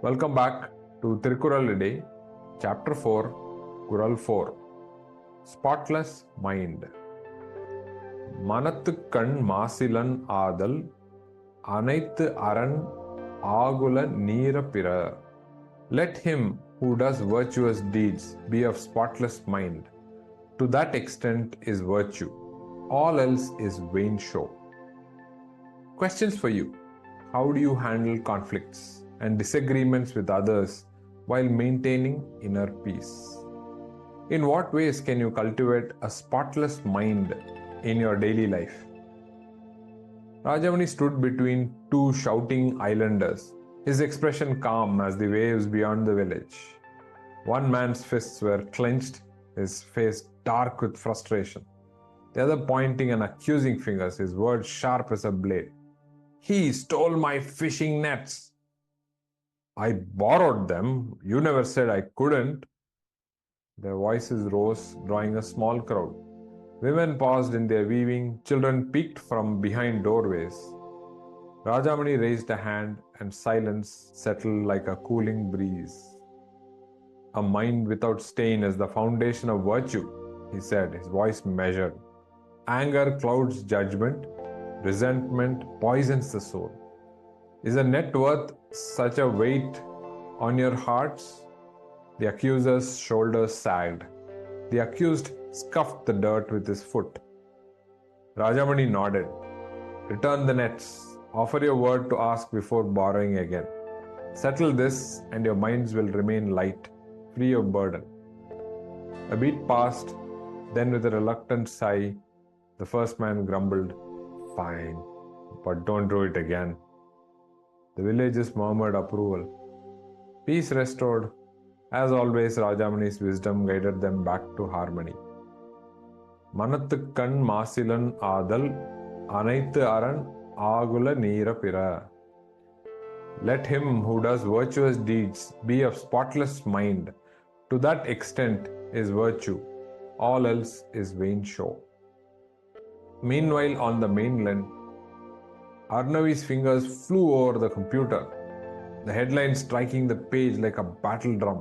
Welcome back to Thirukkural today, Chapter 4, Kural 4. Spotless Mind. மனத்துக்கண் மாசிலன் ஆதல் அனைத்து அரண் ஆகுல நீர பிற. Let him who does virtuous deeds be of spotless mind. To that extent is virtue. All else is vain show. Questions for you. How do you handle conflicts and disagreements with others while maintaining inner peace? In what ways can you cultivate a spotless mind in your daily life? Rajamani stood between two shouting islanders, his expression calm as the waves beyond the village. One man's fists were clenched, his face dark with frustration. The other pointing and accusing fingers, his words sharp as a blade. He stole my fishing nets. I borrowed them. You never said I couldn't. Their voices rose, drawing a small crowd. Women paused in their weaving. Children peeked from behind doorways. Rajamani raised a hand and silence settled like a cooling breeze. A mind without stain is the foundation of virtue, he said, his voice measured. Anger clouds judgment. Resentment poisons the soul. Is a net worth such a weight on your hearts? The accuser's shoulders sagged. The accused scuffed the dirt with his foot. Rajamani nodded. Return the nets. Offer your word to ask before borrowing again. Settle this and your minds will remain light, free of burden. A beat passed, then with a reluctant sigh, the first man grumbled, Fine, but don't do it again. The villagers murmured approval. Peace restored. As always, Rajamani's wisdom guided them back to harmony. மனத்துக்கண் மாசிலன் ஆதல் அனைத்து அரண் ஆகுல நீர பிற. Let him who does virtuous deeds be of spotless mind. To that extent is virtue. All else is vain show. Meanwhile, on the mainland, Arnavi's fingers flew over the computer, the headline striking the page like a battle drum.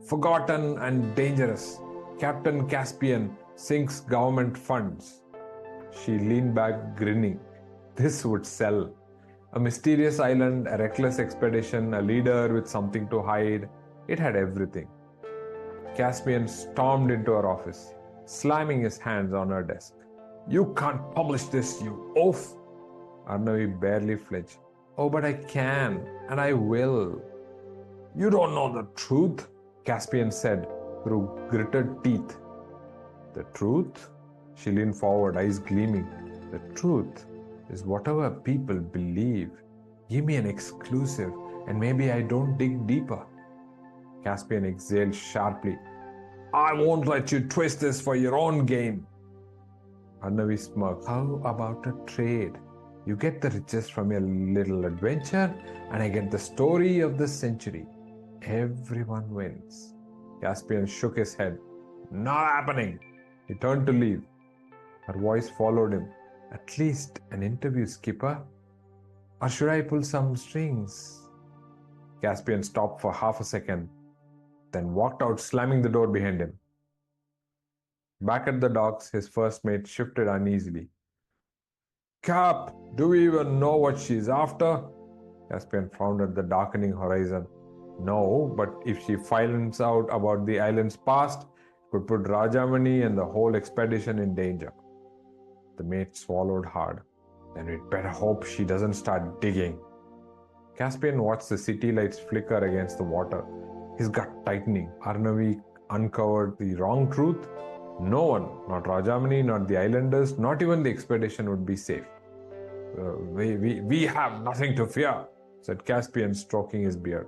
Forgotten and dangerous. Captain Caspian sinks government funds. She leaned back, grinning. This would sell. A mysterious island, a reckless expedition, a leader with something to hide. It had everything. Caspian stormed into her office, slamming his hands on her desk. You can't publish this, you oaf! Arnavi barely flinched. Oh, but I can, and I will. You don't know the truth, Caspian said through gritted teeth. The truth? She leaned forward, eyes gleaming. The truth is whatever people believe. Give me an exclusive, and maybe I don't dig deeper. Caspian exhaled sharply. I won't let you twist this for your own gain. Arnavi smirked. How about a trade? You get the riches from your little adventure, and I get the story of the century. Everyone wins. Caspian shook his head. Not happening. He turned to leave. Her voice followed him. At least an interview, skipper. Or should I pull some strings? Caspian stopped for half a second, then walked out, slamming the door behind him. Back at the docks, his first mate shifted uneasily. Cap, do we even know what she's after? Caspian frowned at the darkening horizon. No, but if she finds out about the island's past, it could put Rajamani and the whole expedition in danger. The mate swallowed hard. Then we'd better hope she doesn't start digging. Caspian watched the city lights flicker against the water, his gut tightening. Arnavi uncovered the wrong truth. No one, not Rajamani, not the islanders, not even the expedition would be safe. We have nothing to fear, said Caspian, stroking his beard.